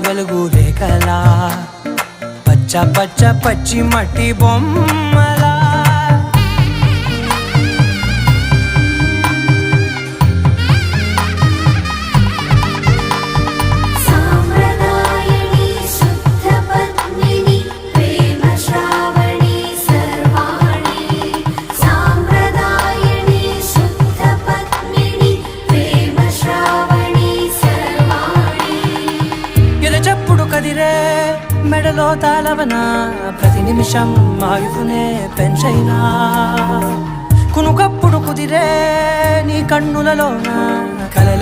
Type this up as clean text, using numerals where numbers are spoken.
వెలుగు రేఖలా పచ్చ పచ్చ పచ్చి మట్టి బొమ్మలా కదిరే మెడలో తాళవన ప్రతి నిమిషం ఆయుధునే పెంచైనా కునుకప్పుడు కుదిరే నీ కన్నులలోన